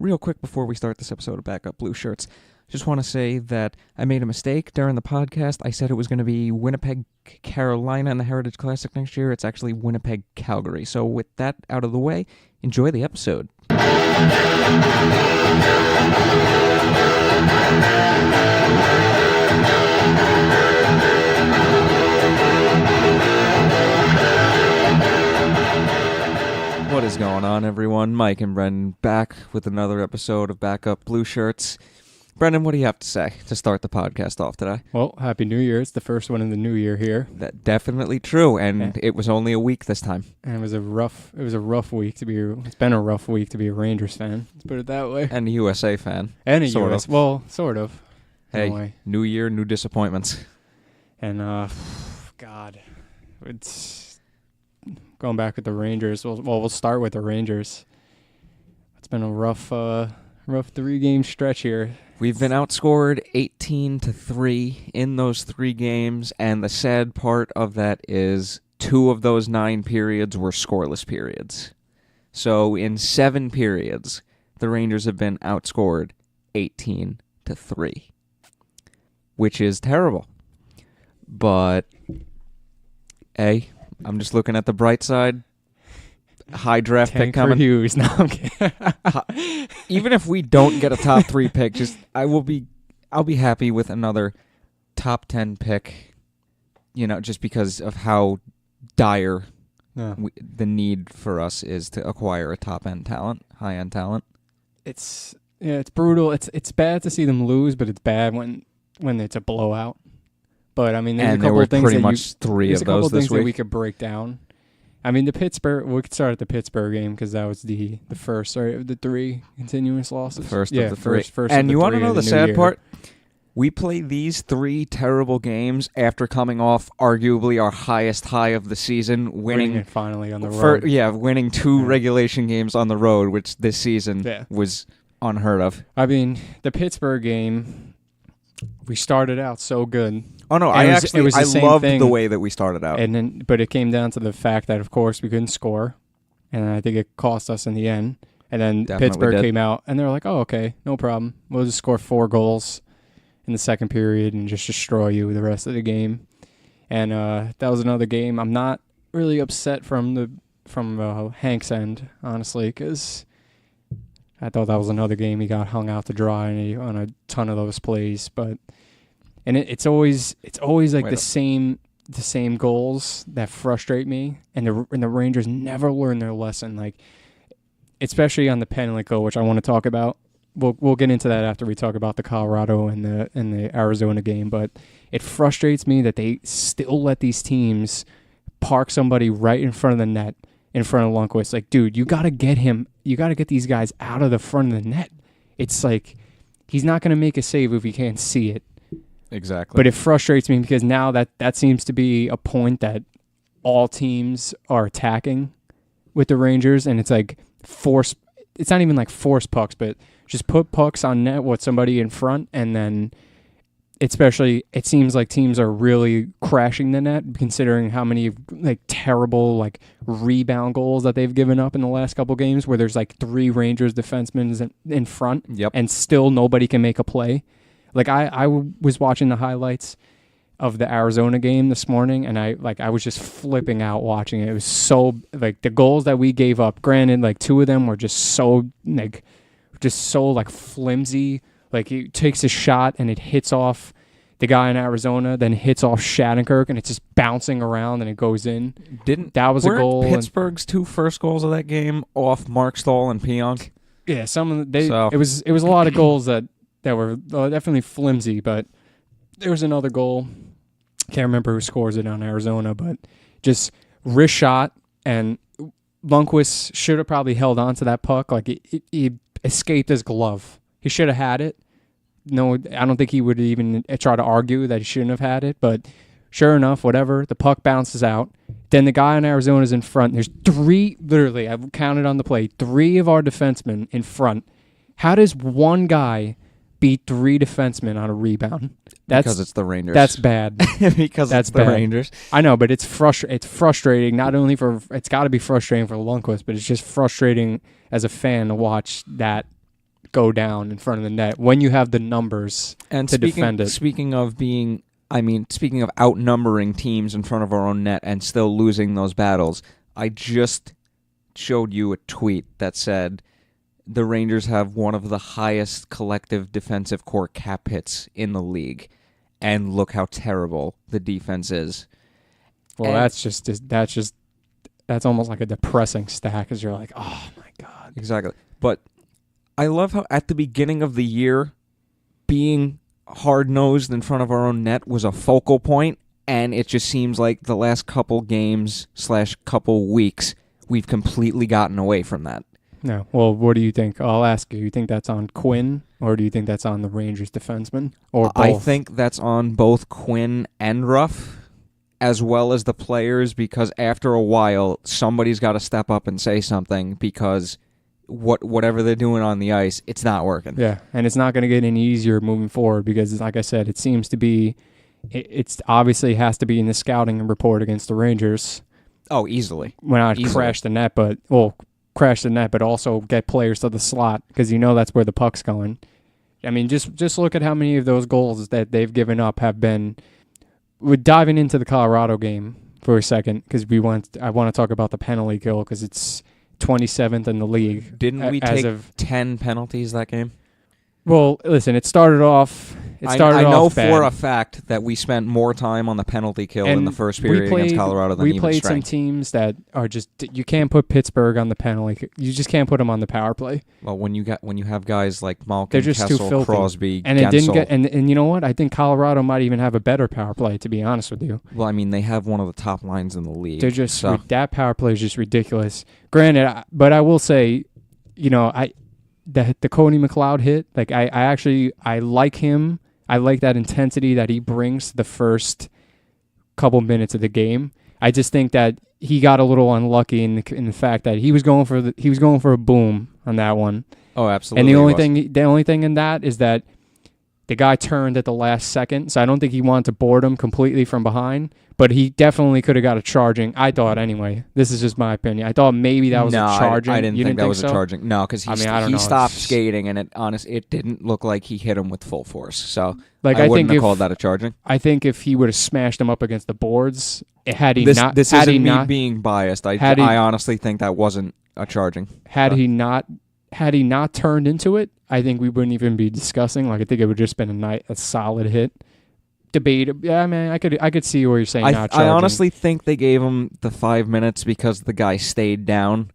real quick before we start this episode of Backup Blue Shirts, just want to say that I made a mistake during the podcast. I said it was going to be Winnipeg, Carolina in the Heritage Classic next year. It's actually Winnipeg, Calgary. So with that out of the way, enjoy the episode. What is going on, everyone? Mike and Brendan back with another episode of Backup Blue Shirts. Brendan, what do you have to say to start the podcast off today? Well, Happy New Year. It's the first one in the new year here. That's definitely true, and It was only a week this time. And it was a rough week to be, it's been a rough week to be a Rangers fan. Let's put it that way. And a USA fan. And a sort US, of. well, sort of. Hey, anyway. New year, new disappointments. And, God, it's going back with the Rangers. We'll start with the Rangers. It's been a rough 3-game stretch here. We've been outscored 18-3 in those 3 games, and the sad part of that is 2 of those 9 periods were scoreless periods. So in 7 periods, the Rangers have been outscored 18-3, which is terrible. But, hey, I'm just looking at the bright side. High draft pick coming. Hughes. No, I'm kidding. Even if we don't get a top 3 pick, I'll be happy with another top 10 pick. You know, just because of how dire the need for us is to acquire a top end talent, high end talent. It's brutal. It's bad to see them lose, but it's bad when it's a blowout. But I mean, there's a couple of things pretty much 3 of those this week that we could break down. I mean, we could start at the Pittsburgh game because that was the first, of the 3 continuous losses. The first of the 3. First and you want to know the sad year. part? We play these 3 terrible games after coming off arguably our highest high of the season, winning it finally on the road. Winning 2 regulation games on the road, which this season was unheard of. I mean, the Pittsburgh game, we started out so good. Oh no, I loved the way that we started out. But it came down to the fact that, of course, we couldn't score, and I think it cost us in the end. And then Pittsburgh came out, and they were like, "Oh, okay, no problem. We'll just score 4 goals in the second period and just destroy you the rest of the game." And that was another game. I'm not really upset from Hank's end, honestly, because I thought that was another game he got hung out to dry on a ton of those plays, but. And it's always like the same goals that frustrate me, and the Rangers never learn their lesson. Like, especially on the penalty kill, which I want to talk about. We'll get into that after we talk about the Colorado and the Arizona game. But it frustrates me that they still let these teams park somebody right in front of the net, in front of Lundqvist. Like, dude, you got to get him. You got to get these guys out of the front of the net. It's like he's not going to make a save if he can't see it. Exactly. But it frustrates me because now that seems to be a point that all teams are attacking with the Rangers, and it's like it's not even like force pucks, but just put pucks on net with somebody in front, and then especially it seems like teams are really crashing the net considering how many like terrible like rebound goals that they've given up in the last couple games where there's like 3 Rangers defensemen in front and still nobody can make a play. Like, I was watching the highlights of the Arizona game this morning, and I was just flipping out watching it. It was so, like, the goals that we gave up, granted, like, 2 of them were just so flimsy. Like, he takes a shot, and it hits off the guy in Arizona, then hits off Shattenkirk, and it's just bouncing around, and it goes in. That was a goal. Pittsburgh's 2 first goals of that game off Mark Stahl and Pionk? Yeah, it was a lot of goals that were definitely flimsy, but there was another goal. Can't remember who scores it on Arizona, but just wrist shot, and Lundqvist should have probably held on to that puck. Like, he escaped his glove. He should have had it. No, I don't think he would even try to argue that he shouldn't have had it, but sure enough, whatever, the puck bounces out. Then the guy in Arizona is in front. There's 3, literally, I've counted on the play, 3 of our defensemen in front. How does one guy beat 3 defensemen on a rebound? Because it's the Rangers. That's bad. Because it's the Rangers. I know, but it's frustrating. Not only it's got to be frustrating for Lundqvist, but it's just frustrating as a fan to watch that go down in front of the net when you have the numbers to defend it. Speaking of outnumbering teams in front of our own net and still losing those battles, I just showed you a tweet that said the Rangers have one of the highest collective defensive core cap hits in the league, and look how terrible the defense is. Well, that's almost like a depressing stat because you're like, oh my God. Exactly. But I love how at the beginning of the year, being hard-nosed in front of our own net was a focal point, and it just seems like the last couple games / couple weeks, we've completely gotten away from that. No. Well, what do you think? I'll ask you. You think that's on Quinn, or do you think that's on the Rangers defenseman, or both? I think that's on both Quinn and Ruff, as well as the players, because after a while, somebody's got to step up and say something, because whatever they're doing on the ice, it's not working. Yeah, and it's not going to get any easier moving forward because, like I said, it seems to be, it's obviously has to be in the scouting report against the Rangers. Oh, easily. When I crash the net, but also get players to the slot because you know that's where the puck's going. I mean, just look at how many of those goals that they've given up have been. We're diving into the Colorado game for a second because I want to talk about the penalty kill because it's 27th in the league. Didn't we take 10 penalties that game? Well, listen, it started off. I know bad. For a fact that we spent more time on the penalty kill in the first period against Colorado than even strength. We played some teams that are just, you can't put Pittsburgh on the penalty. You just can't put them on the power play. Well, when you have guys like Malkin, they're just Kessel, too filthy. Crosby, and Gensel. It didn't get. And you know what? I think Colorado might even have a better power play. To be honest with you. Well, I mean, they have one of the top lines in the league. They're just that power play is just ridiculous. Granted, but I will say, the Cody McLeod hit. Like I like him. I like that intensity that he brings to the first couple minutes of the game. I just think that he got a little unlucky in the fact that he was going for a boom on that one. Oh, absolutely. And the only thing in that is that the guy turned at the last second, so I don't think he wanted to board him completely from behind, but he definitely could have got a charging. I thought anyway. This is just my opinion. I thought maybe that was a charging. I didn't think that was a charging. No, because he stopped It's skating, and it didn't look like he hit him with full force. So I wouldn't have called that a charging. I think if he would have smashed him up against the boards, this isn't me being biased. I honestly think that wasn't a charging. Had he not turned into it, I think we wouldn't even be discussing. Like I think it would just been a solid hit. Debate. Yeah, I mean, I could see where you're saying not charging. I honestly think they gave him the 5 minutes because the guy stayed down,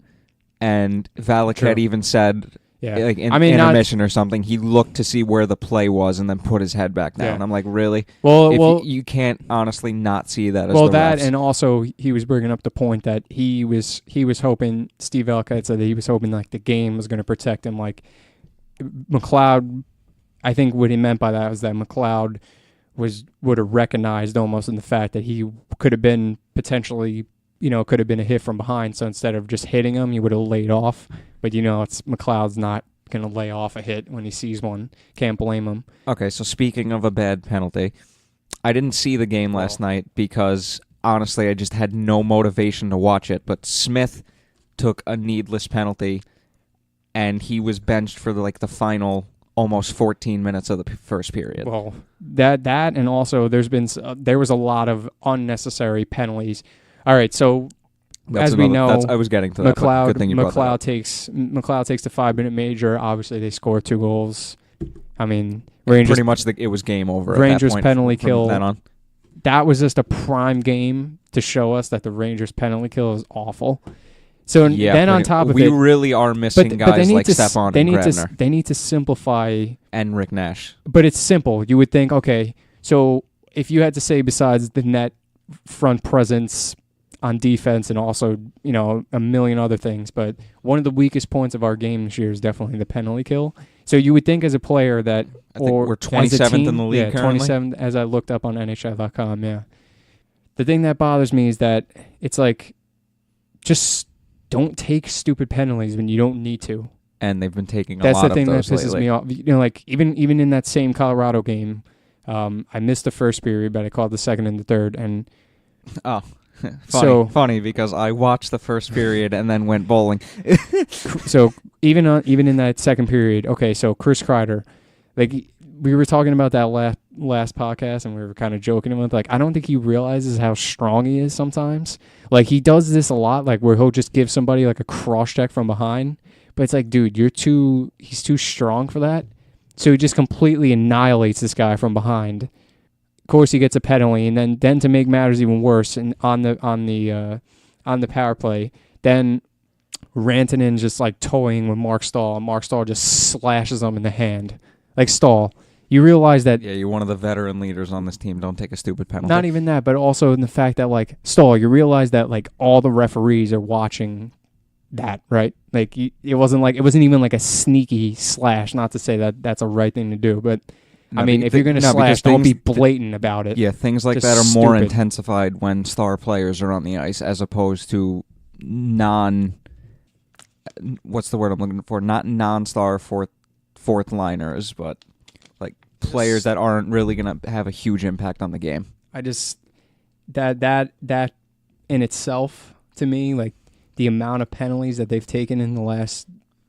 and Valak had even said, like in intermission or something, he looked to see where the play was and then put his head back down. Yeah. I'm like, really? Well, you can't honestly not see that. Well, that and also he was bringing up the point that he was hoping. Steve Valak had said that he was hoping like the game was going to protect him. Like McLeod, I think what he meant by that was that McLeod would have recognized almost in the fact that he could have been potentially, could have been a hit from behind. So instead of just hitting him, he would have laid off. But it's McLeod's not going to lay off a hit when he sees one. Can't blame him. Okay, so speaking of a bad penalty, I didn't see the game last night because honestly I just had no motivation to watch it. But Smith took a needless penalty, and he was benched for the final almost 14 minutes of the first period. Well, that and also there was a lot of unnecessary penalties. All right, so as we know, I was getting to that. Good thing you brought that up. McLeod takes the 5-minute major. Obviously, they score 2 goals. I mean, Rangers pretty much it was game over. Rangers at that point penalty kill. Then on. That was just a prime game to show us that the Rangers penalty kill is awful. So then on top of it, we really are missing guys like Stepan and Grabner. They need to simplify. And Rick Nash. But it's simple. You would think, okay, so if you had to say besides the net front presence on defense and also, a million other things, but one of the weakest points of our game this year is definitely the penalty kill. So you would think as a player that, I think we're 27th in the league currently. 27th as I looked up on NHL.com, yeah. The thing that bothers me is that it's like, just don't take stupid penalties when you don't need to. And they've been taking That's a lot of those. That's the thing that pisses me off. Like even in that same Colorado game, I missed the first period, but I called the second and the third. And Funny because I watched the first period and then went bowling. So even in that second period, okay, so Chris Kreider, like we were talking about that last podcast and we were kind of joking about like I don't think he realizes how strong he is sometimes. Like he does this a lot, like where he'll just give somebody like a cross check from behind, but it's like, dude, he's too strong for that. So he just completely annihilates this guy from behind. Of course, he gets a penalty, and then to make matters even worse, and on the power play, then Rantanen's just like toying with Mark Stahl, and Mark Stahl just slashes him in the hand. Like, Stahl, you realize that... Yeah, you're one of the veteran leaders on this team. Don't take a stupid penalty. Not even that, but also in the fact that, like, Stahl, you realize that, like, all the referees are watching that, right? Like, it wasn't even like a sneaky slash, not to say that that's a right thing to do, but... No, I mean, if you're going to slash, don't be blatant about it. Yeah, things like that are more intensified when star players are on the ice as opposed to what's the word I'm looking for? Not non-star fourth liners, but like players that aren't really going to have a huge impact on the game. I just that in itself, to me, like the amount of penalties that they've taken in the last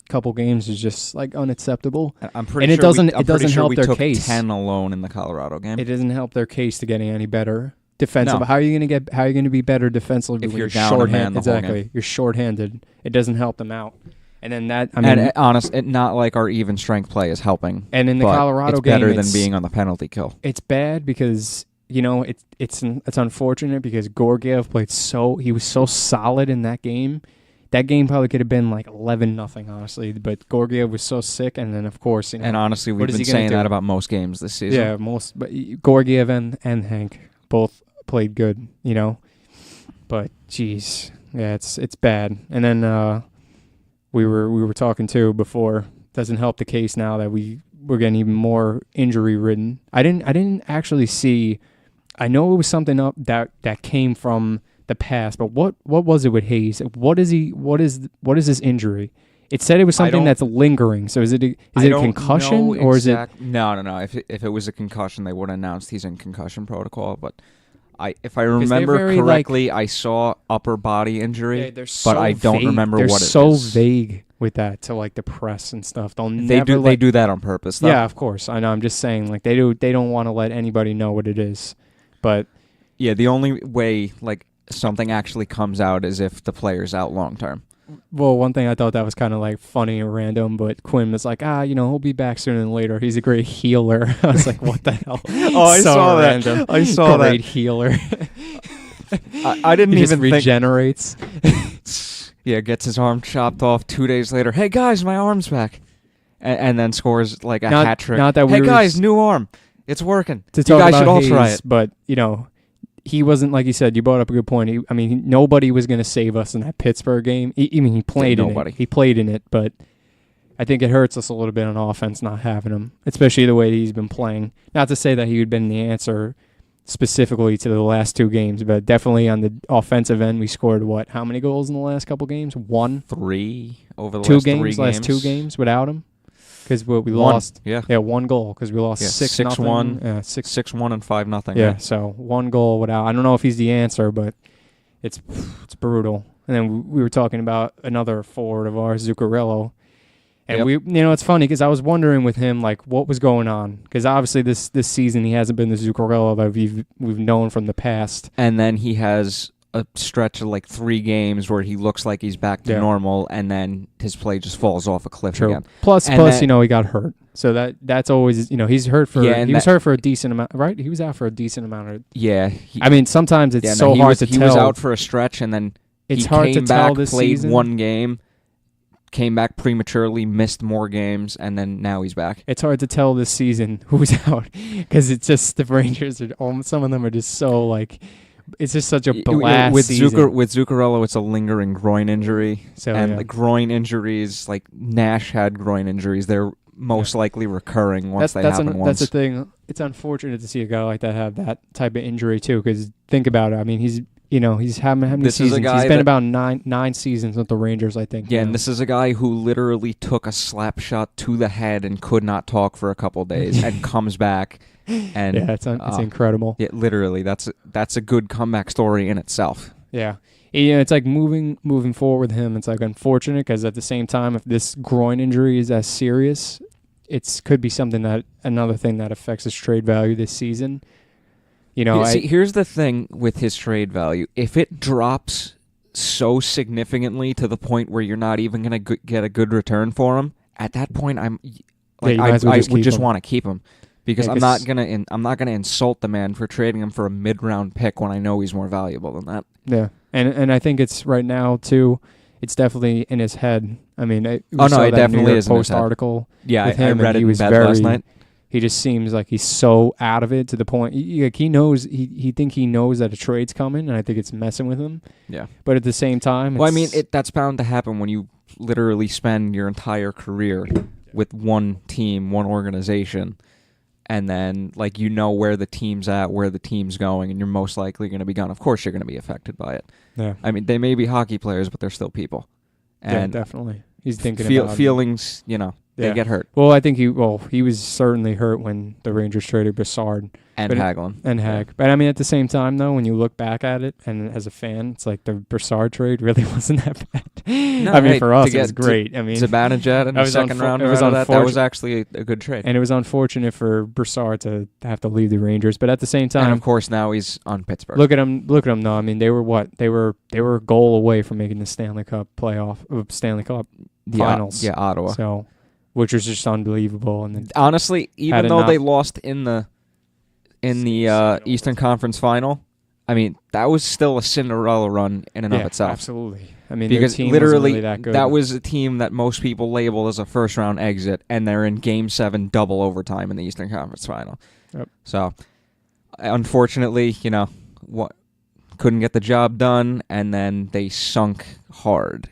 couple games is just like unacceptable. I'm pretty and sure it doesn't help their took case. 10 alone in the Colorado game. It doesn't help their case to getting any better defensive. No. How are you going to be better defensively if when you're down a man the whole exactly. game? You're shorthanded. It doesn't help them out. And then that not like our even strength play is helping. And in the Colorado game, it's better than being on the penalty kill. It's bad because it's unfortunate because Georgiev he was so solid in that game. That game probably could have been like 11-0, honestly. But Georgiev was so sick, and then of course, and honestly, we've been saying that about most games this season. Yeah, but Georgiev and Hank both played good, But geez, yeah, it's bad. And then we were talking too before. Doesn't help the case now that we're getting even more injury ridden. I didn't actually see. I know it was something up that came from the past, but what was it with Hayes? What is his injury? It said it was something that's lingering. So is it a concussion or is it? No. If it was a concussion, they would have announced he's in concussion protocol. But if I remember correctly, I saw upper body injury, but I don't remember what it is. They're so vague with that to like the press and stuff. They do that on purpose, though. Yeah, of course. I know. I'm just saying, like they don't want to let anybody know what it is. But yeah, the only way like something actually comes out is if the player's out long term. Well, one thing I thought that was kind of like funny and random, but Quinn was like, he'll be back sooner than later. He's a great healer. I was like, what the hell? I saw random. that. I saw great healer. I didn't he even just regenerates. Yeah, gets his arm chopped off 2 days later. Hey guys, my arm's back, and then scores like a hat trick. Not that hey guys, new arm, it's working. You guys should all try it. But he wasn't, like you said, you brought up a good point. Nobody was going to save us in that Pittsburgh game. He played in it. He played in it, but I think it hurts us a little bit on offense not having him, especially the way he's been playing. Not to say that he would have been the answer specifically to the last 2 games, but definitely on the offensive end, we scored how many goals in the last couple games? 1? 3 over the last 3 games. Last 2 games without him. Because we lost, 1 goal. Because we lost 6-1, 6-1 and 5-0. Yeah, so 1 goal without. I don't know if he's the answer, but it's brutal. And then we were talking about another forward of ours, Zuccarello, and it's funny because I was wondering with him like what was going on because obviously this season he hasn't been the Zuccarello that we've known from the past. And then he has a stretch of like 3 games where he looks like he's back to normal, and then his play just falls off a cliff again. Plus, he got hurt, so that's always he's hurt for he was hurt for a decent amount, right? He was out for a decent amount of. Sometimes it's hard to tell. He was out for a stretch, and then it's hard to tell this played season. 1 game, came back prematurely, missed more games, and then now he's back. It's hard to tell this season who's out because it's just the Rangers some of them are just so like. It's just such a blast season. With Zuccarello, it's a lingering groin injury. The groin injuries, like Nash had groin injuries, they're most likely recurring once they happen once. That's the thing. It's unfortunate to see a guy like that have that type of injury, too, because think about it. I mean, he's how many seasons? He's been about nine seasons with the Rangers, I think. Yeah, and this is a guy who literally took a slap shot to the head and could not talk for a couple days and comes back. And it's incredible. Yeah, literally, that's a good comeback story in itself. Yeah. It's like moving forward with him. It's like unfortunate because at the same time, if this groin injury is as serious, it could be another thing that affects his trade value this season. Here's the thing with his trade value. If it drops so significantly to the point where you're not even going to get a good return for him, at that point, I would just want to keep him. Because I'm not gonna insult the man for trading him for a mid-round pick when I know he's more valuable than that. Yeah, and I think it's right now too. It's definitely in his head. I mean, it definitely is Post article. Yeah, with him, I read it in bed last night. He just seems like he's so out of it to the point. He knows he knows that a trade's coming, and I think it's messing with him. Yeah, but at the same time, that's bound to happen when you literally spend your entire career with one team, one organization. And then, where the team's at, where the team's going, and you're most likely going to be gone. Of course, you're going to be affected by it. Yeah. I mean, they may be hockey players, but they're still people. And yeah, definitely. He's thinking about feelings, they get hurt. Well, I think he was certainly hurt when the Rangers traded Brassard. And Hagelin. And Hag. But, I mean, at the same time, though, when you look back at it, and as a fan, it's like the Brassard trade really wasn't that bad. No, for us, it was great. Zibanejad in the second round, that was actually a good trade. And it was unfortunate for Brassard to have to leave the Rangers. But at the same time... And, of course, now he's on Pittsburgh. Look at him, though. I mean, they were what? They were a goal away from making the Stanley Cup finals. Yeah, Ottawa. So, which was just unbelievable. And then honestly, even though they lost in the Eastern Conference Final, I mean, that was still a Cinderella run in and of itself. Absolutely. I mean, because their team literally wasn't really that good. That was a team that most people label as a first-round exit, and they're in Game 7 double overtime in the Eastern Conference Final. Yep. So, unfortunately, couldn't get the job done, and then they sunk hard.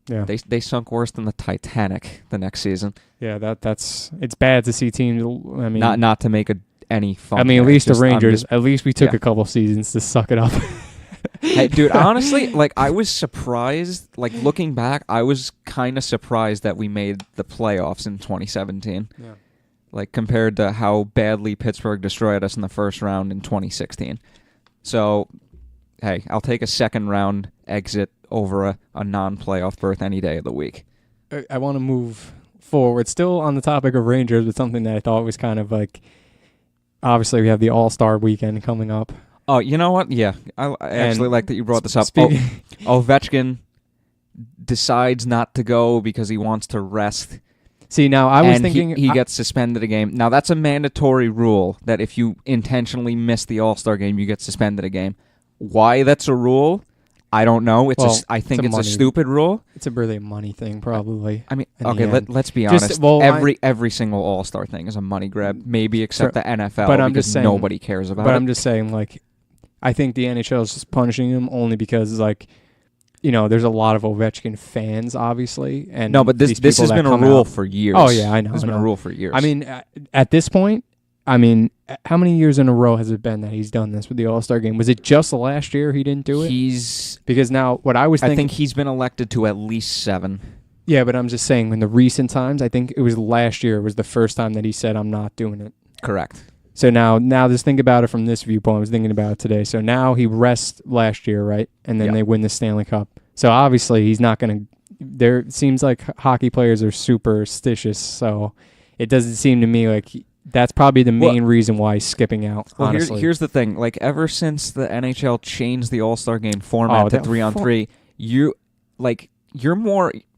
Yeah. They sunk worse than the Titanic the next season. Yeah, it's bad to see teams. I mean, not to make any fun. I mean, at least the Rangers. At least we took a couple seasons to suck it up. Hey, dude, honestly, I was surprised. Looking back, I was kind of surprised that we made the playoffs in 2017. Yeah. Compared to how badly Pittsburgh destroyed us in the first round in 2016. So, hey, I'll take a second round exit over a non-playoff berth any day of the week. I want to move forward. Still on the topic of Rangers, but something that I thought was kind of obviously we have the All-Star weekend coming up. Oh, you know what? Yeah, I actually like that you brought this up. Ovechkin decides not to go because he wants to rest. See, now I was thinking... He gets suspended a game. Now, that's a mandatory rule that if you intentionally miss the All-Star game, you get suspended a game. Why that's a rule, I don't know. I think it's a stupid rule. It's really a money thing, probably. I mean, okay, let's be honest. Every single All-Star thing is a money grab, maybe except the NFL, but because nobody cares about it. But I'm just saying, I think the NHL is just punishing him only because, there's a lot of Ovechkin fans, obviously. And no, but this has been a rule for years. Oh, yeah, I know. This has been a rule for years. I mean, at this point, how many years in a row has it been that he's done this with the All-Star game? Was it just last year he didn't do it? Because now what I was thinking... I think he's been elected to at least 7. Yeah, but I'm just saying, in the recent times, I think it was last year was the first time that he said, I'm not doing it. Correct. So now just think about it from this viewpoint. I was thinking about it today. So now he rests last year, right? And then they win the Stanley Cup. So obviously he's not going to... It seems like hockey players are superstitious, so it doesn't seem to me like... That's probably the main reason why he's skipping out, honestly. Here's the thing. Ever since the NHL changed the All-Star game format to 3-on-3, you're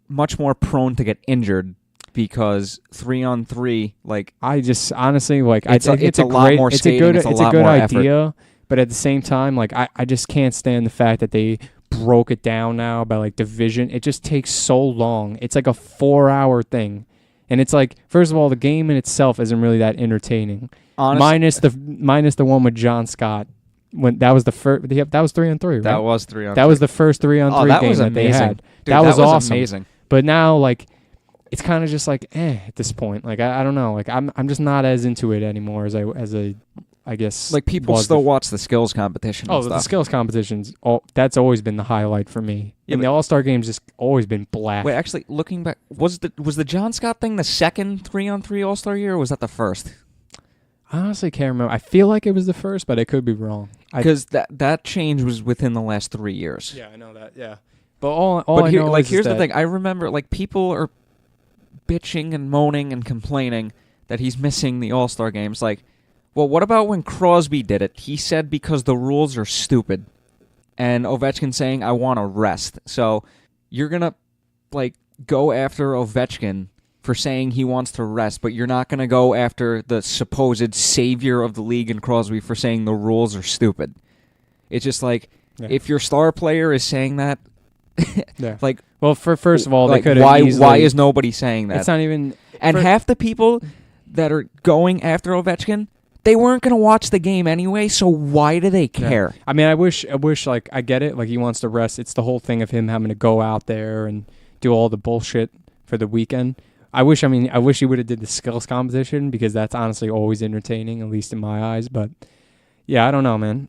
much more prone to get injured because 3-on-3, I just honestly it's a good idea, but at the same time, I just can't stand the fact that they broke it down now by division. It just takes so long. It's a 4-hour thing. And it's first of all, the game in itself isn't really that entertaining. Honestly, minus the one with John Scott. When that was the first, that was 3-on-3, right? That was 3-on-3. That was the first 3-on-3 game that they had. Dude, that was awesome. Amazing. But now, it's kind of just at this point. I don't know. I'm just not as into it anymore as I guess. People still watch the skills competition. The skills competitions. That's always been the highlight for me. Yeah, and the All-Star game's just always been black. Wait, actually, looking back, was the John Scott thing the second 3-on-3 All-Star year, or was that the first? I honestly can't remember. I feel like it was the first, but I could be wrong. Because that change was within the last 3 years. Yeah, I know that. Yeah, but all I know here's is the thing. I remember people are bitching and moaning and complaining that he's missing the All-Star games. Like, well, what about when Crosby did it? He said because the rules are stupid, and Ovechkin saying I want to rest. So you're gonna go after Ovechkin for saying he wants to rest, but you're not going to go after the supposed savior of the league in Crosby for saying the rules are stupid. It's just if your star player is saying that, well, first of all, they could why is nobody saying that? It's not even. And half the people that are going after Ovechkin, they weren't going to watch the game anyway, so why do they care? Yeah. I mean, I wish I get it. Like, he wants to rest. It's the whole thing of him having to go out there and do all the bullshit for the weekend. I wish he would have did the skills competition, because that's honestly always entertaining, at least in my eyes. But yeah, I don't know, man.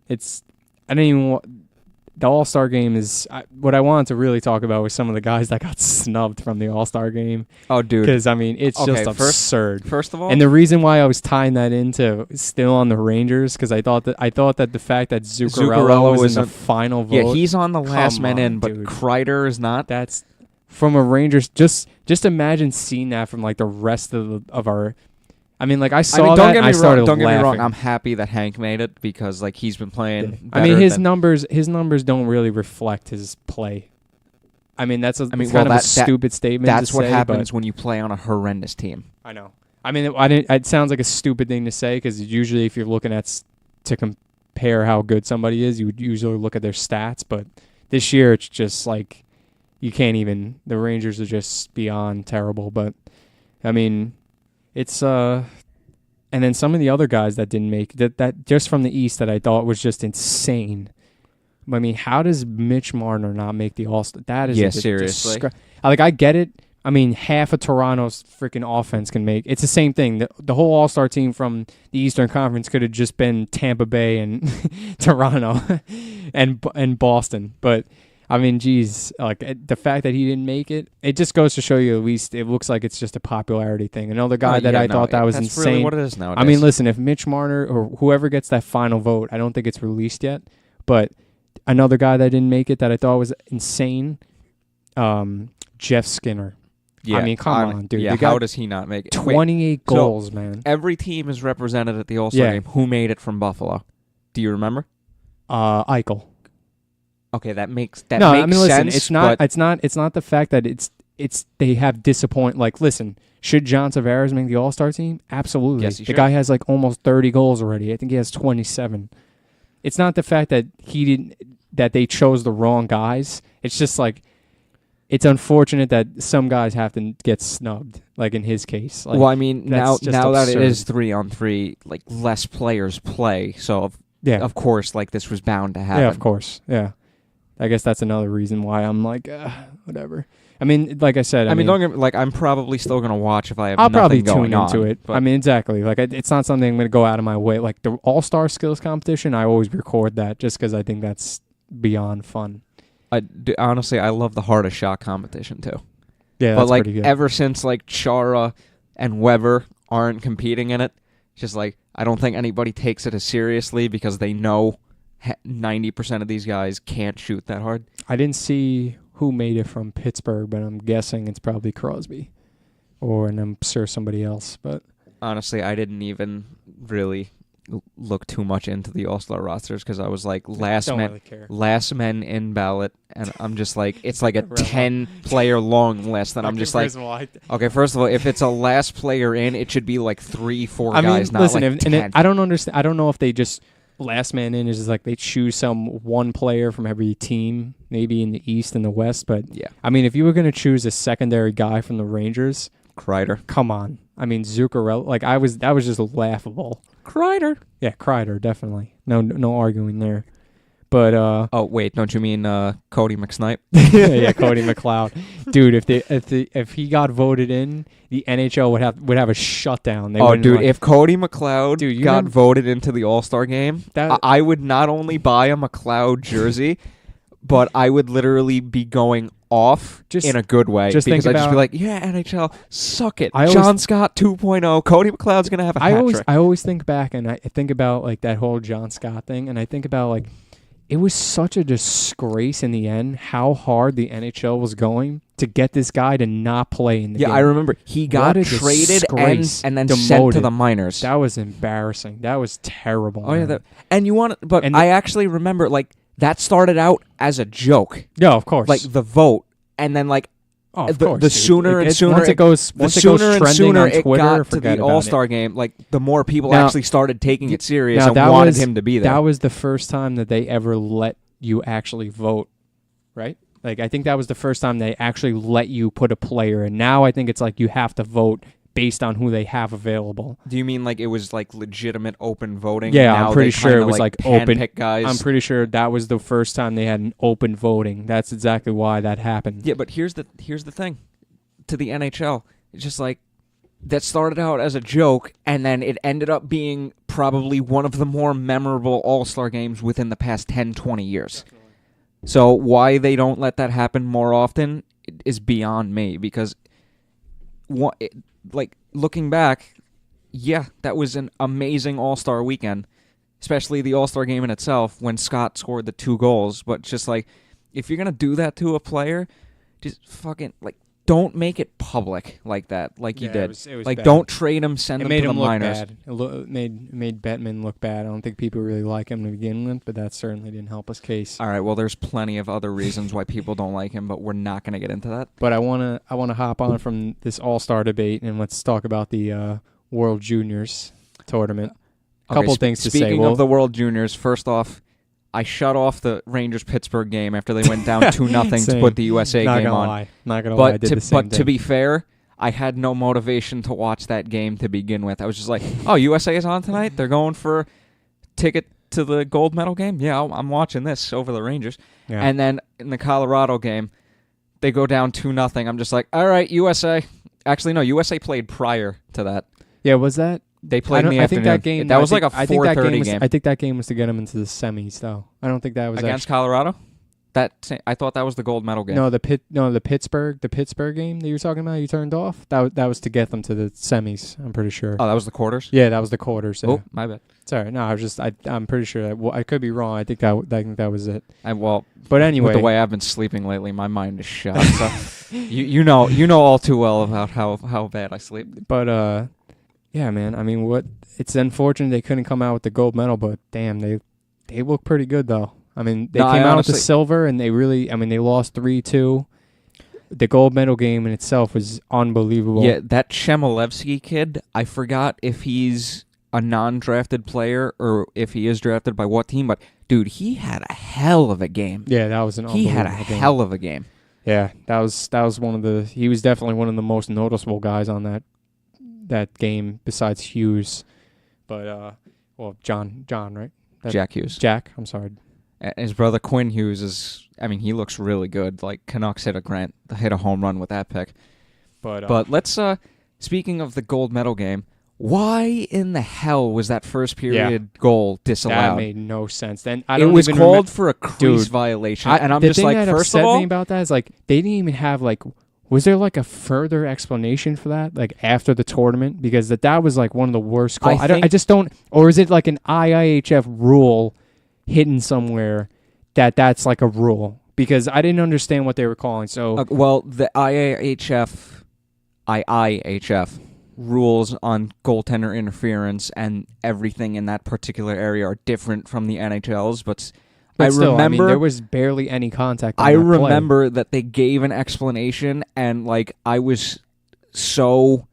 The All-Star game is what I wanted to really talk about was some of the guys that got snubbed from the All-Star game. Oh, dude. Because, I mean, it's just absurd. First of all, and the reason why I was tying that into still on the Rangers, because I thought that the fact that Zuccarello was in the final vote. Yeah, he's on the last man in, but Kreider is not. That's from a Rangers. Just imagine seeing that from the rest of our. I mean, I saw that and I started laughing. Don't get me wrong. I'm happy that Hank made it, because he's been playing. I mean, his numbers don't really reflect his play. I mean, it's kind of a stupid statement. That's what happens when you play on a horrendous team. I know. I mean, it sounds like a stupid thing to say, because usually if you're looking at to compare how good somebody is, you would usually look at their stats. But this year, it's just you can't even. The Rangers are just beyond terrible. But I mean, it's and then some of the other guys that didn't make that just from the East that I thought was just insane. I mean, how does Mitch Marner not make the All-Star? That is seriously. I get it. I mean, half of Toronto's freaking offense can make. It's the same thing. The whole All-Star team from the Eastern Conference could have just been Tampa Bay and Toronto and Boston. But I mean, geez, the fact that he didn't make it, it just goes to show you, at least it looks like it's just a popularity thing. Another guy I thought that was that's insane. That's really what it is nowadays. I mean, listen, if Mitch Marner or whoever gets that final vote, I don't think it's released yet, but another guy that didn't make it that I thought was insane, Jeff Skinner. Yeah, I mean, come on, dude. Yeah, how does he not make it? 28 goals, man. Every team is represented at the All-Star game. Who made it from Buffalo? Do you remember? Eichel. Okay, that makes sense. Listen, it's not the fact that it's they have disappoint. Listen, should John Tavares make the All-Star team? Absolutely. Yes, he should. Guy has almost 30 goals already. I think he has 27. It's not the fact that that they chose the wrong guys. It's just it's unfortunate that some guys have to get snubbed, in his case. Well, I mean, now that it is 3-on-3, less players play, so of course, this was bound to happen. Yeah, of course, yeah. I guess that's another reason why I'm whatever. I mean, like I said, I'm probably still gonna watch if I have. I'll probably tune into it. I mean, exactly. It's not something I'm gonna go out of my way. The All-Star Skills competition, I always record that just because I think that's beyond fun. Honestly, I love the hardest shot competition too. Yeah, but pretty good. Ever since Chara and Weber aren't competing in it, just I don't think anybody takes it as seriously because they know 90% of these guys can't shoot that hard. I didn't see who made it from Pittsburgh, but I'm guessing it's probably Crosby, and I'm sure somebody else. But honestly, I didn't even really look too much into the All-Star rosters because I was last men in ballot, and I'm just it's a 10-player long list, and I'm just okay. First of all, if it's a last player in, it should be 3-4 guys. Not listen, 10. I don't understand. I don't know if they just. Last man in is just they choose some one player from every team, maybe in the East and the West. But yeah, I mean, if you were going to choose a secondary guy from the Rangers, Kreider. Come on, I mean Zuccarello. that was just laughable. Kreider. Yeah, Kreider definitely. No arguing there. But oh wait, don't you mean Cody McSnipe? yeah, Cody McLeod. Dude, if he got voted in, the NHL would have a shutdown. If Cody McLeod got voted into the All-Star game, I would not only buy a McLeod jersey, but I would literally be going off in a good way because I'd just be like, yeah, NHL, suck it. John Scott 2.0, Cody McLeod's going to have a hat trick. I always think back and I think about like that whole John Scott thing, and I think about like it was such a disgrace in the end how hard the NHL was going to get this guy to not play in the game. Yeah, I remember. He got traded and then sent to the minors. That was embarrassing. That was terrible. Oh, yeah. I actually remember, like, that started out as a joke. Yeah, of course. Like, the vote. And then, like, of course, the sooner and sooner it goes trending on Twitter, got to the All-Star game, like, the more people actually started taking it serious and wanted him to be there. That was the first time that they ever let you actually vote, right? Like, I think that was the first time they actually let you put a player in. Now I think it's like you have to vote based on who they have available. Do you mean like it was like legitimate open voting? Yeah, I'm pretty sure it was like open. Guys? I'm pretty sure that was the first time they had an open voting. That's exactly why that happened. Yeah, but here's the thing. To the NHL, it's just like that started out as a joke, and then it ended up being probably one of the more memorable All-Star games within the past 10, 20 years. Definitely. So why they don't let that happen more often is beyond me, because like, looking back, yeah, that was an amazing All-Star weekend, especially the All-Star game in itself when Scott scored the 2 goals. But just, like, if you're going to do that to a player, just fucking, like, don't make it public like that, like you did. It was like, bad. Don't trade him, send him to the minors. It made Bettman look bad. I don't think people really like him to begin with, but that certainly didn't help his case. All right, well, there's plenty of other reasons why people don't like him, but we're not going to get into that. But I wanna hop on from this All-Star debate, and let's talk about the World Juniors tournament. A couple things to say. Speaking of the World Juniors, first off, I shut off the Rangers-Pittsburgh game after they went down 2-0 to put the USA game on. Not gonna lie, I did the same But to be fair, I had no motivation to watch that game to begin with. I was just like, oh, USA is on tonight? They're going for ticket to the gold medal game? Yeah, I'm watching this over the Rangers. Yeah. And then in the Colorado game, they go down 2-0. I'm just like, all right, USA. Actually, no, USA played prior to that. Yeah, was that? They played in the afternoon. That was like a 4:30 game. I think that game was to get them into the semis, though. I don't think that was against Colorado. I thought that was the gold medal game. No, the Pittsburgh game that you were talking about. You turned off. That was to get them to the semis. I'm pretty sure. Oh, that was the quarters. Yeah, that was the quarters. Yeah. Oh, my bad. Sorry, no, I'm pretty sure. I could be wrong. I think that was it. But anyway, with the way I've been sleeping lately, my mind is shot. So you know all too well about how bad I sleep. But yeah, man. I mean, it's unfortunate they couldn't come out with the gold medal, but damn, they look pretty good though. I mean, they came out with the silver, and they lost 3-2. The gold medal game in itself was unbelievable. Yeah, that Chmelevski kid, I forgot if he's a non-drafted player or if he is drafted by what team, but dude, he had a hell of a game. Yeah, that was an unbelievable game. He had a hell of a game. Yeah, that was he was definitely one of the most noticeable guys on that game besides Hughes. But John, right? Jack Hughes. Jack, I'm sorry. His brother Quinn Hughes he looks really good. Like, Canucks hit a home run with that pick. But let's speaking of the gold medal game, why in the hell was that first period goal disallowed? That made no sense. Then it was called for a crease violation, and I'm just like, first of all, the thing that upset me about that is like they didn't even have like. Was there like a further explanation for that, like after the tournament? Because that was like one of the worst calls. I just don't. Or is it like an IIHF rule hidden somewhere that's like a rule? Because I didn't understand what they were calling. So the IIHF rules on goaltender interference and everything in that particular area are different from the NHL's, but still, remember there was barely any contact. I remember that they gave an explanation, and like I was so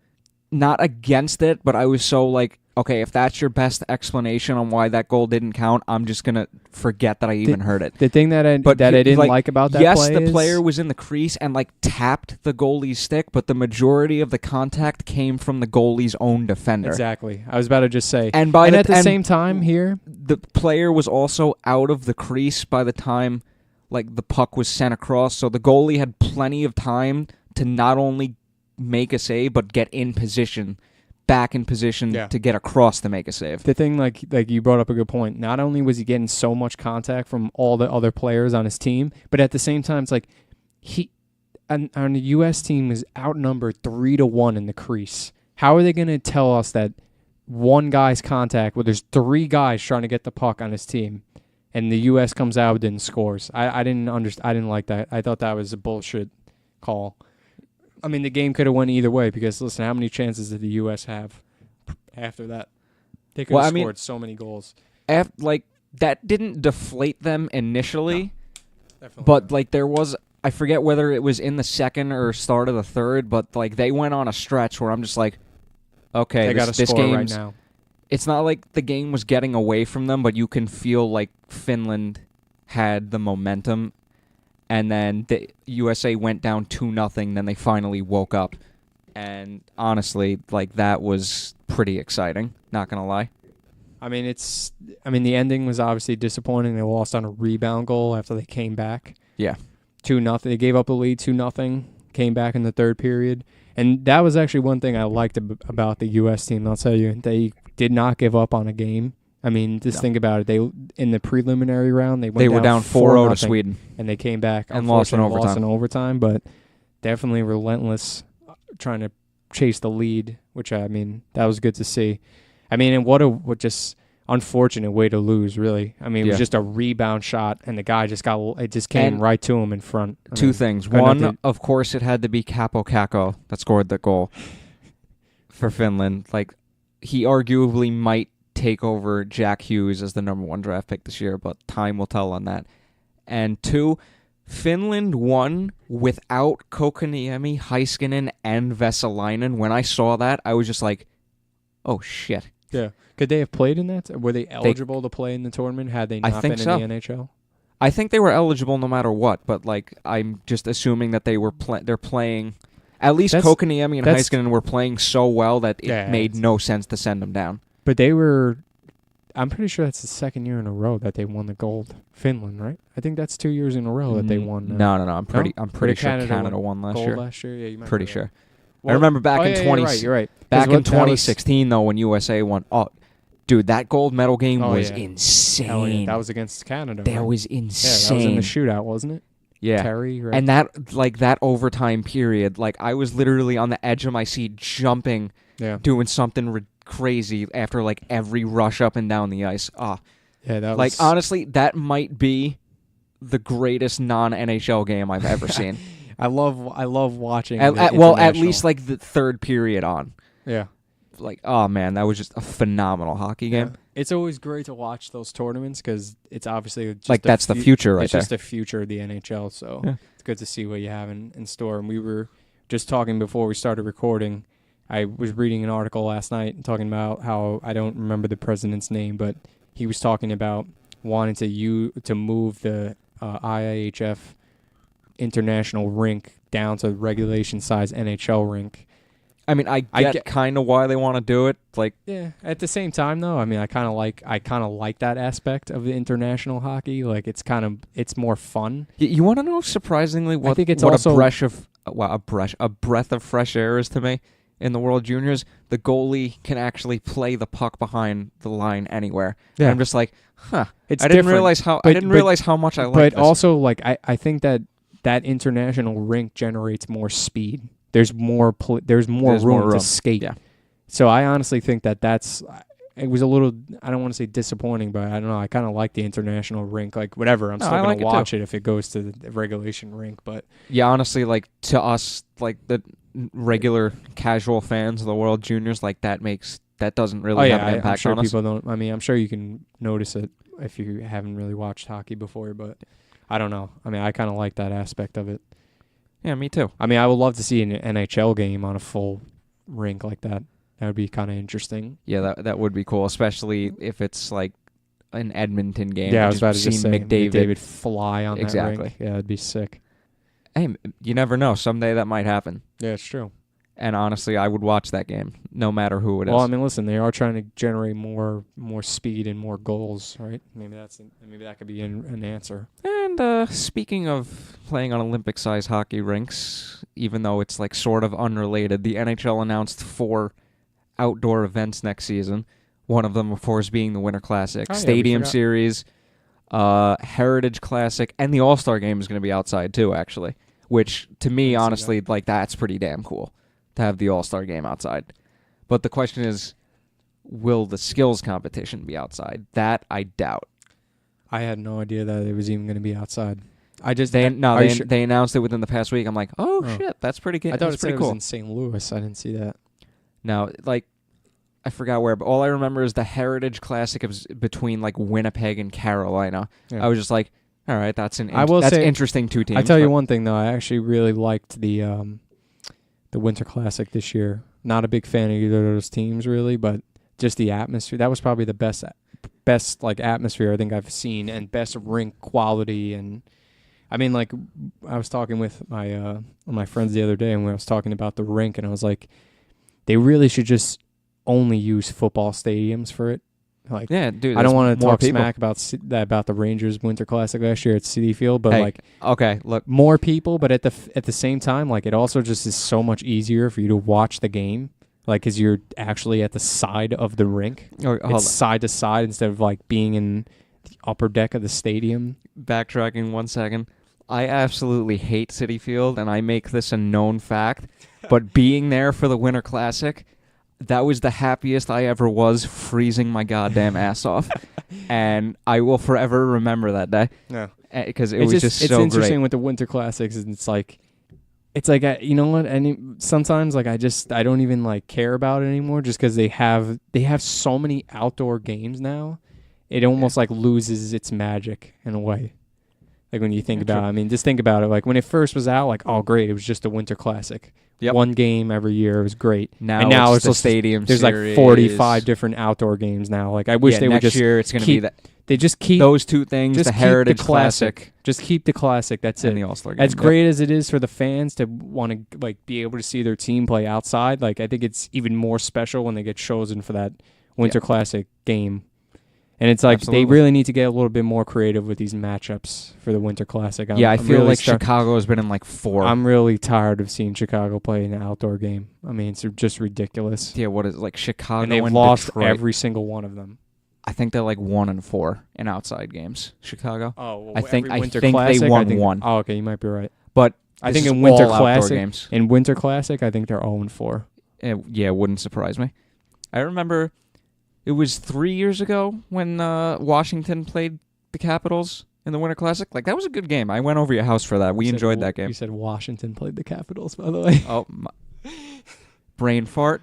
not against it, but I was so like, okay, if that's your best explanation on why that goal didn't count, I'm just gonna forget that I even heard it. The thing that I didn't like about that play the player was in the crease and like tapped the goalie's stick, but the majority of the contact came from the goalie's own defender. Exactly. I was about to just say. And at the same time here, the player was also out of the crease by the time like the puck was sent across, so the goalie had plenty of time to not only make a save but get in position back in position to get across to make a save. The thing, like you brought up a good point. Not only was he getting so much contact from all the other players on his team, but at the same time, it's like he on the U.S. team is outnumbered 3-1 in the crease. How are they going to tell us that one guy's contact, where there's 3 guys trying to get the puck on his team, and the U.S. comes out and scores? I didn't understand. I didn't like that. I thought that was a bullshit call. I mean, the game could have went either way because, listen, how many chances did the U.S. have after that? They could have scored so many goals. That didn't deflate them initially, but there was, I forget whether it was in the second or start of the third, but they went on a stretch where I'm just like, okay, this game right now. It's not like the game was getting away from them, but you can feel like Finland had the momentum. And then the USA went down 2-0. Then they finally woke up, and honestly, that was pretty exciting. Not gonna lie. I mean, the ending was obviously disappointing. They lost on a rebound goal after they came back. Yeah, 2-0. They gave up a lead, 2-0. Came back in the third period, and that was actually one thing I liked about the U.S. team. I'll tell you, they did not give up on a game. I mean, just think about it. They in the preliminary round, they were down 4-0 to Sweden, and they came back and lost in overtime. But definitely relentless, trying to chase the lead, which that was good to see. I mean, and what just unfortunate way to lose, really. I mean, it was just a rebound shot, and the guy just came right to him in front. Two things. One, of course, it had to be Capo Caco that scored the goal for Finland. He arguably might take over Jack Hughes as the number 1 draft pick this year, but time will tell on that. And 2, Finland won without Kokoniemi, Heiskanen, and Vesalainen. When I saw that, I was just like, oh, shit. Yeah. Could they have played in that? Were they eligible to play in the tournament had they not been in the NHL? I think they were eligible no matter what, but I'm just assuming that they're playing. At least Kokoniemi and Heiskanen were playing so well that it made no sense to send them down. But I'm pretty sure that's the second year in a row that they won the gold. Finland, right? I think that's 2 years in a row that they won. No. I'm pretty sure Canada won last year. Last year, yeah, you might pretty sure. Well, I remember back in 20. You're right. Back in 2016, though, when USA won. Oh, dude, that gold medal game was insane. Yeah. That was against Canada. That was insane. Yeah, that was in the shootout, wasn't it? Yeah. Terry, right? And that overtime period, I was literally on the edge of my seat, jumping, doing something crazy after every rush up and down the ice. Yeah, that was honestly, that might be the greatest non-NHL game I've ever seen. I love watching. At least the third period on. Yeah. Oh man, that was just a phenomenal hockey game. It's always great to watch those tournaments because it's obviously just that's the future right there. It's just the future of the NHL, so it's good to see what you have in store. And we were just talking before we started recording. I was reading an article last night and talking about how, I don't remember the president's name, but he was talking about wanting to move the IIHF international rink down to regulation size NHL rink. I mean, I get kind of why they want to do it. Yeah. At the same time, though, I mean, I kind of like that aspect of the international hockey. It's more fun. You want to know, surprisingly, what a breath of fresh air is to me in the World Juniors? The goalie can actually play the puck behind the line anywhere. Yeah. And I'm just like, It's I didn't realize how much I like this. But also, I think that international rink generates more speed. There's more room to skate. Yeah. So I honestly think that's it was a little, I don't want to say disappointing, but I don't know. I kind of like the international rink. Whatever. I'm still going to watch it if it goes to the regulation rink. But yeah, honestly, to us, the regular casual fans of the World Juniors, that doesn't really have an impact on us. People don't. I mean, I'm sure you can notice it if you haven't really watched hockey before, but I don't know. I mean, I kind of like that aspect of it. Yeah, me too. I mean, I would love to see an NHL game on a full rink like that. That would be kind of interesting. Yeah, that would be cool, especially if it's an Edmonton game. Yeah, I was about to just say McDavid fly on that rink. Yeah, it'd be sick. Hey, you never know. Someday that might happen. Yeah, it's true. And honestly, I would watch that game, no matter who it is. Well, I mean, listen, they are trying to generate more speed and more goals, right? Maybe that could be an answer. And speaking of playing on Olympic-sized hockey rinks, even though it's sort of unrelated, the NHL announced 4 outdoor events next season. One of them, of course, being the Winter Classic, Oh, yeah, Stadium Series, Heritage Classic, and the All-Star Game is going to be outside too, actually. Which, to me, honestly, like that's pretty damn cool to have the All-Star Game outside. But the question is, will the skills competition be outside? That I doubt. I had no idea that it was even going to be outside. They announced it within the past week. I'm like, oh. Shit, that's pretty good. I thought that's pretty it cool. was in St. Louis. I didn't see that. No, like, I forgot where, but all I remember is the Heritage Classic was between like Winnipeg and Carolina. Yeah. I was just like, all right, that's interesting two teams. I tell you one thing though, I actually really liked the Winter Classic this year. Not a big fan of either of those teams really, but just the atmosphere. That was probably the best like atmosphere I think I've seen, and best rink quality. And I mean, like, I was talking with my friends the other day, and we was talking about the rink, and I was like, they really should just only use football stadiums for it. Like, yeah, dude. I don't want to talk smack about the Rangers Winter Classic last year at Citi Field, but okay, look, more people. But at the same time, like, it also just is so much easier for you to watch the game, like, because you're actually at the side of the rink. It's side to side instead of like being in the upper deck of the stadium. Backtracking 1 second, I absolutely hate Citi Field, and I make this a known fact. But being there for the Winter Classic, that was the happiest I ever was, freezing my goddamn ass off. And I will forever remember that day. Yeah. Because it was just so great. It's interesting with the Winter Classics. It's like, you know what? Sometimes like I don't even like care about it anymore, just because they have so many outdoor games now. It almost like loses its magic in a way. Like when you think about it, I mean, just think about it. Like when it first was out, like, oh great, it was just a Winter Classic. Yep. One game every year. It was great. Now it's the Stadium Series. There's like 45 different outdoor games now. Like, I wish they would just year it's going to be that. They just keep those two things, the Heritage Classic. Just keep the Classic. That's it. And the All-Star Game. As great as it is for the fans to want to like be able to see their team play outside, like, I think it's even more special when they get chosen for that Winter Classic game. And it's like they really need to get a little bit more creative with these matchups for the Winter Classic. I feel like Chicago has been in like 4. I'm really tired of seeing Chicago play an outdoor game. I mean, it's just ridiculous. Yeah, what is it, like Chicago and they've lost Detroit. Every single one of them. I think they're like 1-4 in outside games. Chicago. Oh, well, I think Classic, they won one. Oh, okay, you might be right. But I think in Winter Classic, I think they're 0-4. Yeah, it wouldn't surprise me. I remember. It was 3 years ago when Washington played the Capitals in the Winter Classic. Like, that was a good game. I went over your house for that. We enjoyed that game. You said Washington played the Capitals, by the way. Oh, brain fart.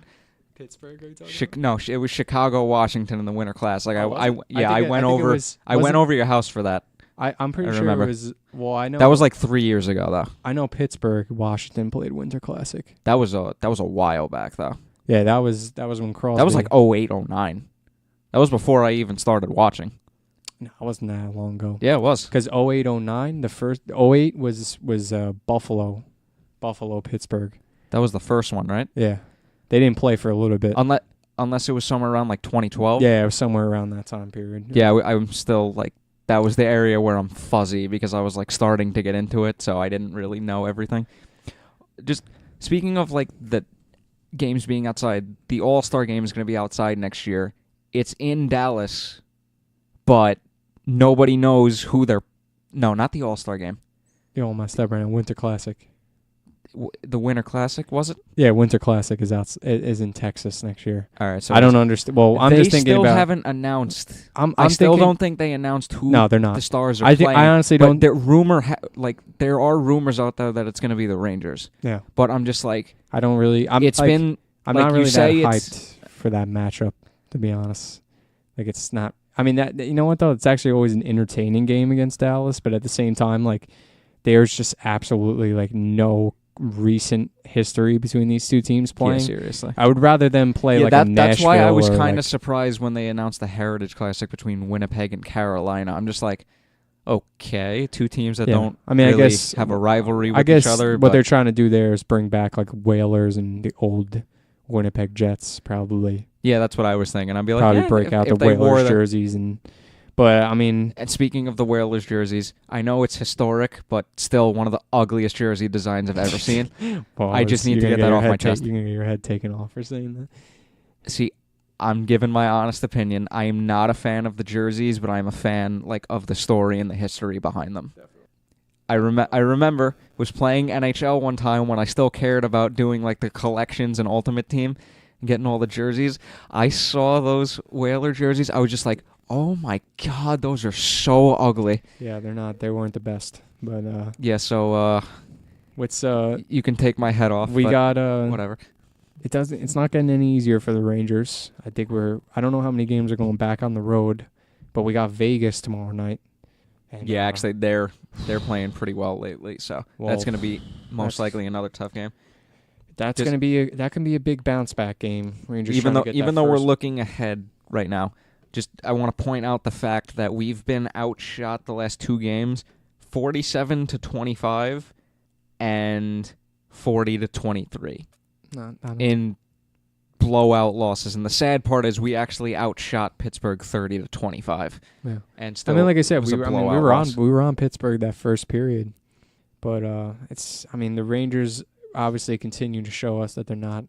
Pittsburgh, are you talking about? No, it was Chicago, Washington in the Winter Classic. I went over your house for that. I'm pretty sure it was. Well, I know that was like 3 years ago, though. I know Pittsburgh, Washington played Winter Classic. That was a while back, though. Yeah, that was when Crosby. That was like 08, 09. That was before I even started watching. No, it wasn't that long ago. Yeah, it was. Because 08, 09, the first 08 was Buffalo, Pittsburgh. That was the first one, right? Yeah, they didn't play for a little bit. Unless it was somewhere around like 2012. Yeah, it was somewhere around that time period. Yeah, I'm still like, that was the area where I'm fuzzy because I was like starting to get into it, so I didn't really know everything. Just speaking of like the games being outside, the All-Star Game is going to be outside next year. It's in Dallas, but nobody knows who they're... No, not the All-Star Game. You're all messed up right now. Winter Classic. The Winter Classic, was it? Yeah, Winter Classic is in Texas next year. All right, so I don't understand. Well, I'm just thinking about... They still haven't announced... I still don't think they announced who they're not. The Stars are playing. I honestly don't... There are rumors out there that it's going to be the Rangers. Yeah. But I'm just like... I don't really... I'm not really that hyped for that matchup, to be honest. Like, it's not... I mean, that, you know what, though? It's actually always an entertaining game against Dallas, but at the same time, like, there's just absolutely, like, no recent history between these two teams playing. Yeah, seriously. I would rather them play, a Nashville. That's why I was kind of surprised when they announced the Heritage Classic between Winnipeg and Carolina. I'm just like, okay, two teams that don't I guess have a rivalry with each other. What they're trying to do there is bring back, like, Whalers and the old Winnipeg Jets, probably. Yeah, that's what I was thinking. I'd be like, probably break out the Whalers jerseys but I mean, and speaking of the Whalers jerseys, I know it's historic, but still one of the ugliest jersey designs I've ever seen. I just need to get that off my chest. You're gonna get your head taken off for saying that. See, I'm giving my honest opinion. I am not a fan of the jerseys, but I'm a fan of the story and the history behind them. I remember was playing NHL one time when I still cared about doing the collections and Ultimate Team and getting all the jerseys. I saw those Whaler jerseys. I was just like, oh my God, those are so ugly. Yeah, they're not. They weren't the best. But yeah, so you can take my head off. We got whatever. It's not getting any easier for the Rangers. I don't know how many games are going back on the road, but we got Vegas tomorrow night. And, yeah, actually, they're playing pretty well lately, so that's going to be most likely another tough game. That can be a big bounce back game. Rangers even though we're looking ahead right now, I want to point out the fact that we've been outshot the last 2 games, 47-25 and 40-23 in blowout losses, and the sad part is we actually outshot Pittsburgh 30-25. Yeah, and still, like I said, we were on Pittsburgh that first period, but the Rangers obviously continue to show us that they're not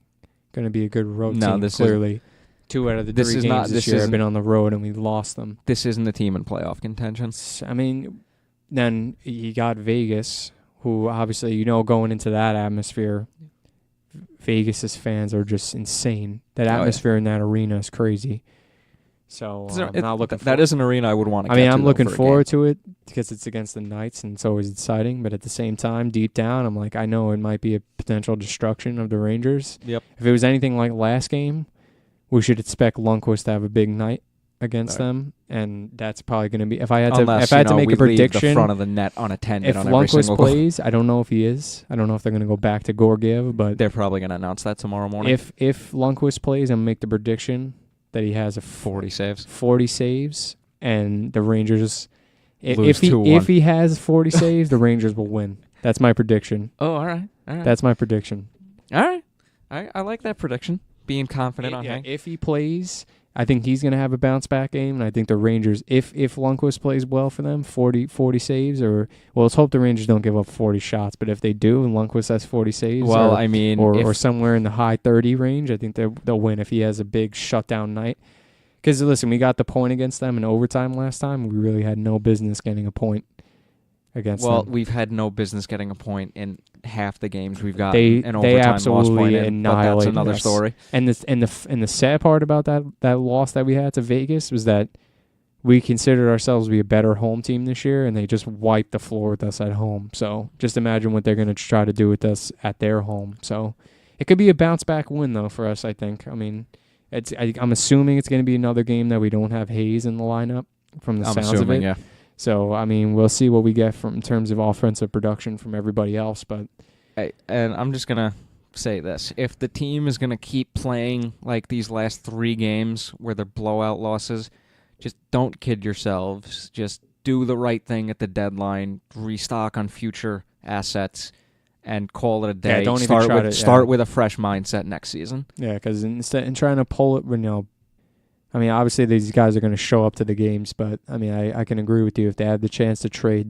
going to be a good road team. Clearly, 2 out of the 3 games this year have been on the road, and we lost them. This isn't a team in playoff contention. Then you got Vegas, who obviously going into that atmosphere. Vegas's fans are just insane. That atmosphere in that arena is crazy. So I'm not looking. That is an arena I would want to. I'm looking forward to it because it's against the Knights and it's always exciting. But at the same time, deep down, I'm like, I know it might be a potential destruction of the Rangers. Yep. If it was anything like last game, we should expect Lundqvist to have a big night against them, and that's probably going to be. If I had to make a prediction, leave the front of the net unattended. If on every single Lundqvist plays, I don't know if he is. I don't know if they're going to go back to Georgiev, but they're probably going to announce that tomorrow morning. If Lundqvist plays, I'm make the prediction that he has 40 saves. 40 saves, and the Rangers. Lose if he has 40 saves, the Rangers will win. That's my prediction. Oh, all right. That's my prediction. All right. I like that prediction. Being confident on Hank. If he plays, I think he's going to have a bounce-back game, and I think the Rangers, if Lundqvist plays well for them, 40 saves, let's hope the Rangers don't give up 40 shots, but if they do and Lundqvist has 40 saves, or somewhere in the high 30 range, I think they'll win if he has a big shutdown night. Because, listen, we got the point against them in overtime last time. We really had no business getting a point against them. Well, we've had no business getting a point in half the games we've got an overtime loss point in, but that's another story. And the sad part about that loss that we had to Vegas was that we considered ourselves to be a better home team this year, and they just wiped the floor with us at home. So just imagine what they're going to try to do with us at their home. So it could be a bounce-back win, though, for us, I think. I'm assuming it's going to be another game that we don't have Hayes in the lineup from the sounds of it. Yeah. So, we'll see what we get in terms of offensive production from everybody else. But and I'm just going to say this. If the team is going to keep playing like these last 3 games where they're blowout losses, just don't kid yourselves. Just do the right thing at the deadline, restock on future assets, and call it a day. Yeah, don't start with a fresh mindset next season. Yeah, because in trying to pull it, obviously these guys are going to show up to the games, but I can agree with you. If they have the chance to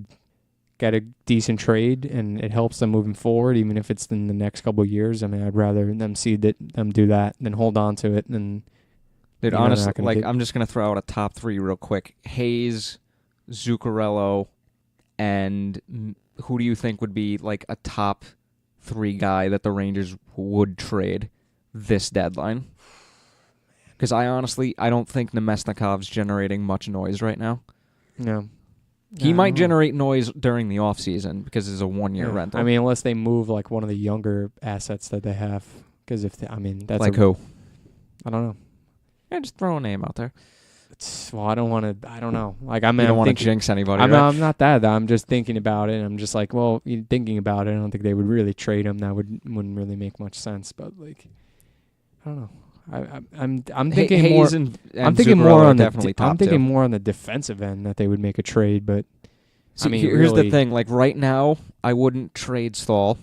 get a decent trade, and it helps them moving forward, even if it's in the next couple of years, I'd rather them do that than hold on to it. And dude, honestly, I'm just going to throw out a top 3 real quick: Hayes, Zuccarello, and who do you think would be a top 3 guy that the Rangers would trade this deadline? Because I don't think Nemesnikov's generating much noise right now. No. He might generate noise during the offseason because it's a 1-year rental. Unless they move one of the younger assets that they have. Because that's who? I don't know. Yeah, just throw a name out there. I don't want to. I don't know. You don't want to jinx anybody. I'm not that. I'm just thinking about it. I'm just thinking about it. I don't think they would really trade him. That wouldn't really make much sense. But I don't know. I'm thinking Hayes more. And I'm thinking Zuccarello more on definitely top I'm thinking 2. more on the defensive end that they would make a trade. But here's the thing. Right now, I wouldn't trade Stahl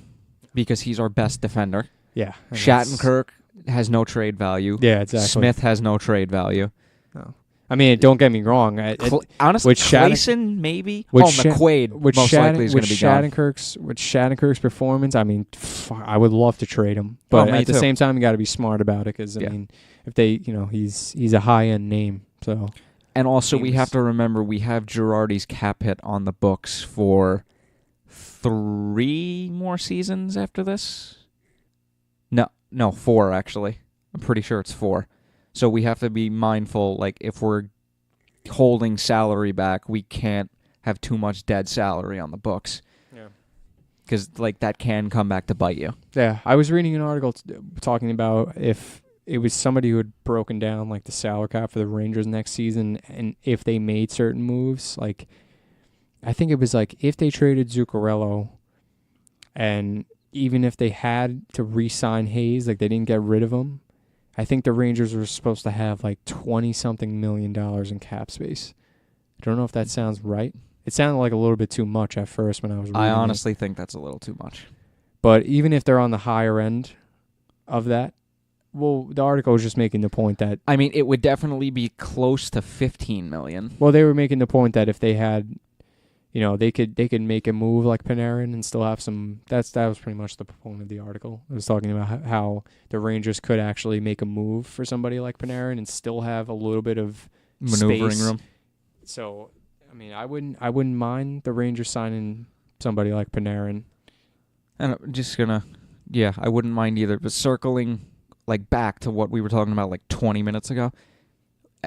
because he's our best defender. Yeah. Shattenkirk has no trade value. Yeah, exactly. Smith has no trade value. No. I mean, don't get me wrong. Honestly, Clayson maybe. McQuaid most likely is going to be gone. With Shattenkirk's performance, I mean, I would love to trade him, but at the same time, you got to be smart about it because I mean, if they, he's a high end name, so. And also, we have to remember we have Girardi's cap hit on the books for 3 more seasons after this. No, 4 actually. I'm pretty sure it's 4. So we have to be mindful, like, if we're holding salary back, we can't have too much dead salary on the books. Yeah. Because, like, that can come back to bite you. Yeah, I was reading an article talking about if it was somebody who had broken down, like, the salary cap for the Rangers next season, and if they made certain moves, like, I think it was, like, if they traded Zuccarello, and even if they had to re-sign Hayes, like, they didn't get rid of him, I think the Rangers were supposed to have like $20-something million in cap space. I don't know if that sounds right. It sounded like a little bit too much at first when I was reading I honestly think that's a little too much. But even if they're on the higher end of that, well, the article was just making the point that... I mean, it would definitely be close to $15 million. Well, they were making the point that if they had... they could make a move like Panarin and still have some... That was pretty much the point of the article. It was talking about how the Rangers could actually make a move for somebody like Panarin and still have a little bit of maneuvering space. Room. So, I mean, I wouldn't mind the Rangers signing somebody like Panarin. And I'm just gonna... Yeah, I wouldn't mind either. But circling like back to what we were talking about like 20 minutes ago,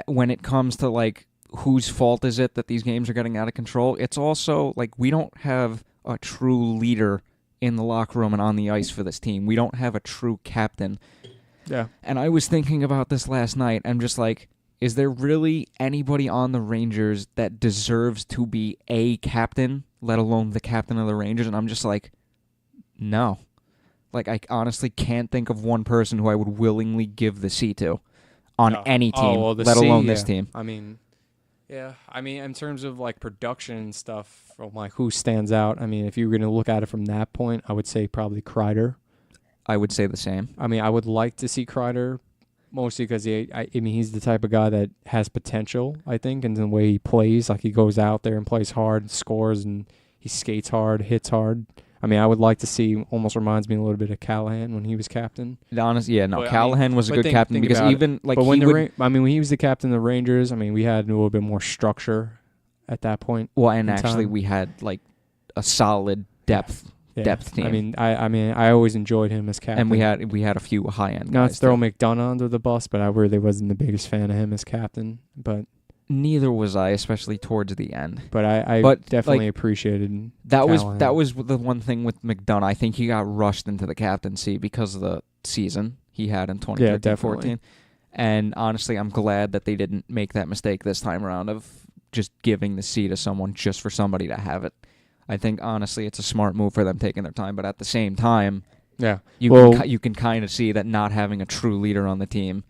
when it comes to like... whose fault is it that these games are getting out of control? It's also like we don't have a true leader in the locker room and on the ice for this team. We don't have a true captain. Yeah. And I was thinking about this last night. I'm just like, is there really anybody on the Rangers that deserves to be a captain, let alone the captain of the Rangers? And I'm just like, no. Like, I honestly can't think of one person who I would willingly give the C to on any team, let alone this team. I mean... Yeah, I mean, in terms of, like, production and stuff, from, like, who stands out, I mean, if you were going to look at it from that point, I would say probably Kreider. I would say the same. I mean, I would like to see Kreider, mostly because he's the type of guy that has potential, I think, in the way he plays. Like, he goes out there and plays hard, scores, and he skates hard, hits hard. I mean, I would like to see, almost reminds me a little bit of Callahan when he was captain. Callahan was a good captain because even like when he was the captain of the Rangers, I mean, we had a little bit more structure at that point. Well, and actually we had like a solid depth team. I mean, I always enjoyed him as captain. And we had a few high end guys. Not to throw McDonough under the bus, but I really wasn't the biggest fan of him as captain. But neither was I, especially towards the end. But I definitely appreciated that. Callahan. That was the one thing with McDonough. I think he got rushed into the captaincy because of the season he had in 2013-14. And honestly, I'm glad that they didn't make that mistake this time around of just giving the C to someone just for somebody to have it. I think honestly, it's a smart move for them taking their time. But at the same time, you can kind of see that not having a true leader on the team.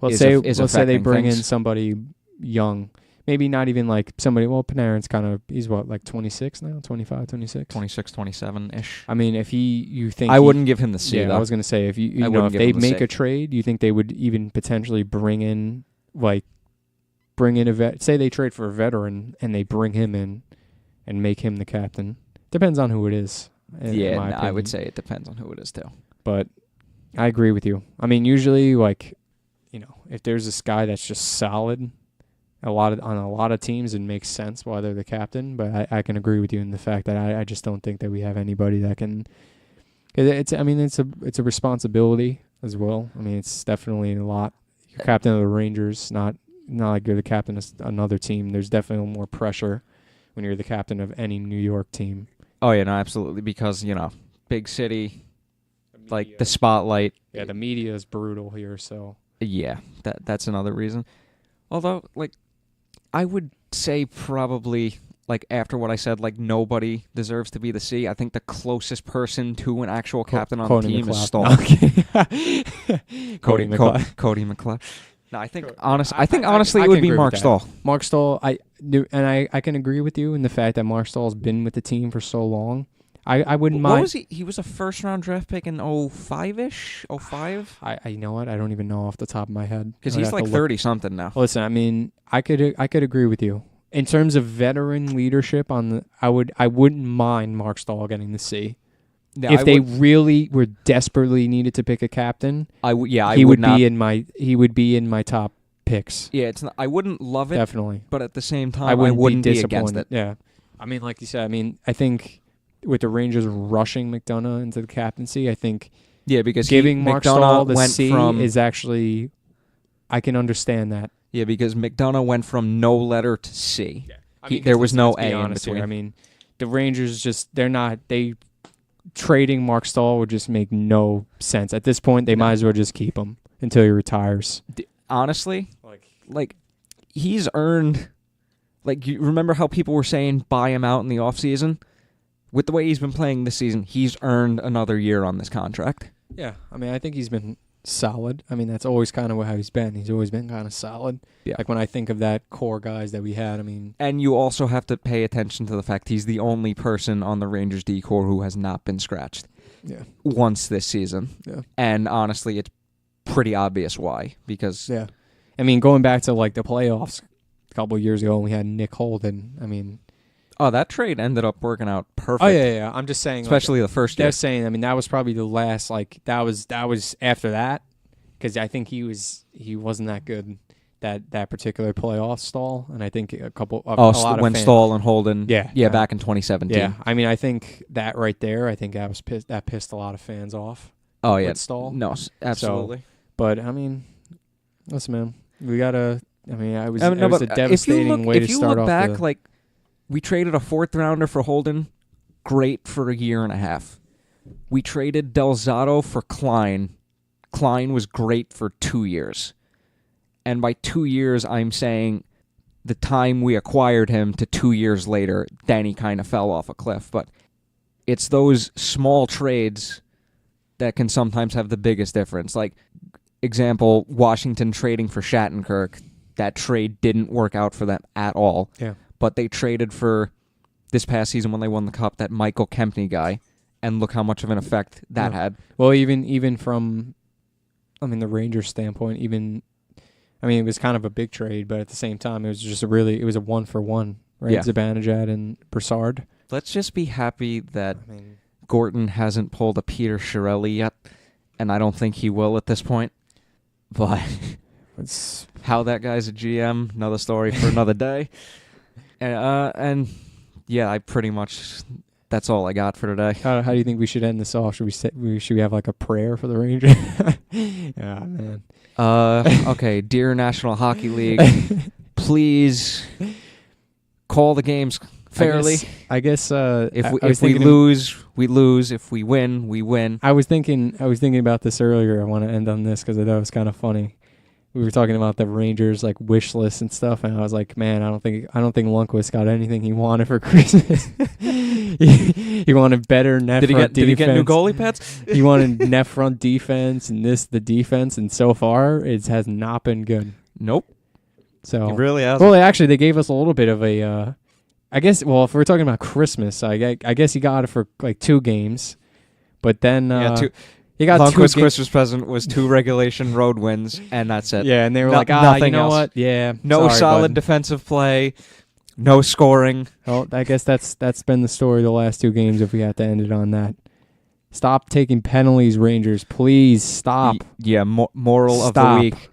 Let's say they bring in somebody young, maybe not even like somebody. Well, Panarin's he's what, like 26 now, 25, 26, 26, 27-ish. I mean, if you think I wouldn't give him the C. Yeah, though. I was gonna say if if they make a trade, you think they would even potentially bring in a vet? Say they trade for a veteran and they bring him in and make him the captain. Depends on who it is. I would say it depends on who it is too. But I agree with you. I mean, usually if there's this guy that's just solid. On a lot of teams, it makes sense why they're the captain, but I can agree with you in the fact that I just don't think that we have anybody that can. It's a responsibility as well. I mean, it's definitely a lot. You're captain of the Rangers, not like you're the captain of another team. There's definitely more pressure when you're the captain of any New York team. Oh yeah, no, absolutely, because big city, like the spotlight. Yeah, the media is brutal here, so. Yeah, that's another reason. Although, I would say probably, after what I said, nobody deserves to be the C. I think the closest person to an actual captain on the team is Stahl. Okay. Cody McLeod. No, I think honestly it would be Mark Stahl. Mark Stahl, I can agree with you in the fact that Mark Stahl's been with the team for so long. I wouldn't What mind. was he? He was a first-round draft pick in 05-ish? 05? I you know what? I don't even know off the top of my head. Because he's like 30-something now. Listen, I mean, I could agree with you. In terms of veteran leadership, I wouldn't mind Mark Stahl getting the C. Yeah, if they really were desperately needed to pick a captain, he would be in my top picks. Yeah, it's not, I wouldn't love it. Definitely. But at the same time, I wouldn't be against it. Yeah. I mean, like you said, I think with the Rangers rushing McDonough into the captaincy, I think because giving Mark Stahl the C from, is actually, I can understand that. Yeah, because McDonough went from no letter to C. Yeah. There was no A in between. Here. I mean, the Rangers trading Mark Stahl would just make no sense. At this point, they might as well just keep him until he retires. Honestly, like he's earned, like, you remember how people were saying buy him out in the offseason? With the way he's been playing this season, he's earned another year on this contract. Yeah, I mean, I think he's been solid. I mean, that's always kind of how he's been. He's always been kind of solid. Yeah. Like when I think of that core guys that we had, I mean. And you also have to pay attention to the fact he's the only person on the Rangers D core who has not been scratched. Yeah. Once this season. Yeah. And honestly, it's pretty obvious why. Because. Yeah. I mean, going back to like the playoffs a couple of years ago when we had Nick Holden, I mean. Oh, that trade ended up working out perfect. Oh, yeah. I'm just saying. Especially the first year. They're saying, I mean, that was probably the last, like, that was after that. Because I think he wasn't that good that particular playoff Stahl, and I think a lot when of Stahl and Holden, yeah, back in 2017. Yeah, I mean, I think that right there, I think that pissed a lot of fans off. Oh yeah, Stahl. No, absolutely. So, but I mean, listen, man, we gotta. I mean, it was a devastating way to start off. If you look back, like we traded a 4th rounder for Holden, great for a year and a half. We traded Del Zotto for Klein. Klein was great for 2 years. And by 2 years, I'm saying the time we acquired him to 2 years later, then he kind of fell off a cliff. But it's those small trades that can sometimes have the biggest difference. Like, example, Washington trading for Shattenkirk. That trade didn't work out for them at all. Yeah. But they traded for, this past season when they won the Cup, that Michael Kempney guy. And look how much of an effect that had. Well, even from, I mean, the Rangers standpoint, it was kind of a big trade, but at the same time, it was just it was a 1-for-1, right? Yeah. Zibanejad and Brassard. Let's just be happy that Gorton hasn't pulled a Peter Chiarelli yet, and I don't think he will at this point. But how that guy's a GM, another story for another day. And yeah, I pretty much. That's all I got for today. How do you think we should end this off? Should we have like a prayer for the Rangers? Yeah, man. Okay, dear National Hockey League, please call the games fairly. I guess if we lose, we lose. If we win, we win. I was thinking about this earlier. I want to end on this because I thought it was kind of funny. We were talking about the Rangers like wish list and stuff, and I was like, man, I don't think Lundqvist got anything he wanted for Christmas. he wanted better net front defense. Did he get new goalie pads? He wanted net front defense and the defense, and so far it has not been good. Nope. So he really has. Well, actually, they gave us a little bit of a. I guess. Well, if we're talking about Christmas, I guess he got it for like 2 games, but then he got Lundqvist's Christmas present was 2 regulation road wins, and that's it. Yeah, and they were like, you know what? Yeah, no sorry, solid bud. Defensive play, no scoring. Well, I guess that's been the story the last 2 games. If we had to end it on that, stop taking penalties, Rangers. Please stop. Moral of the week: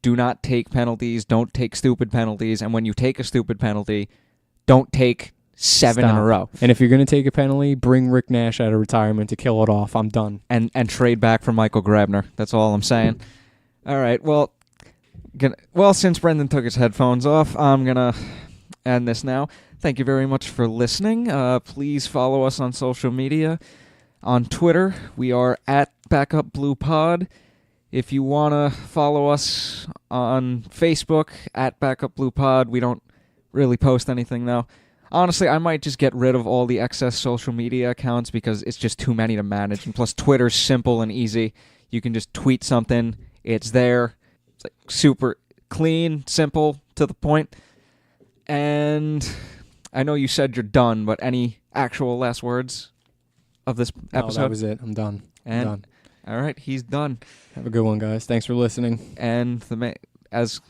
do not take penalties. Don't take stupid penalties. And when you take a stupid penalty, don't take 7 in a row. And if you're going to take a penalty, bring Rick Nash out of retirement to kill it off. I'm done. And trade back for Michael Grabner. That's all I'm saying. All right. Well, since Brendan took his headphones off, I'm going to end this now. Thank you very much for listening. Please follow us on social media. On Twitter, we are at BackupBluePod. If you want to follow us on Facebook, at BackupBluePod. We don't really post anything, though. Honestly, I might just get rid of all the excess social media accounts because it's just too many to manage. And plus, Twitter's simple and easy. You can just tweet something. It's there. It's like super clean, simple, to the point. And I know you said you're done, but any actual last words? of this episode? No, that was it. I'm done. I'm done. All right, he's done. Have a good one, guys. Thanks for listening. And as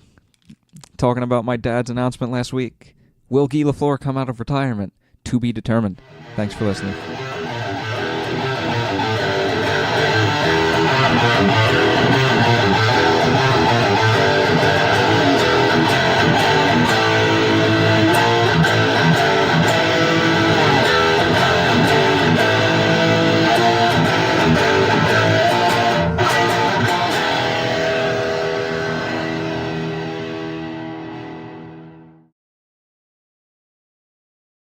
talking about my dad's announcement last week, will Guy Lafleur come out of retirement? To be determined. Thanks for listening.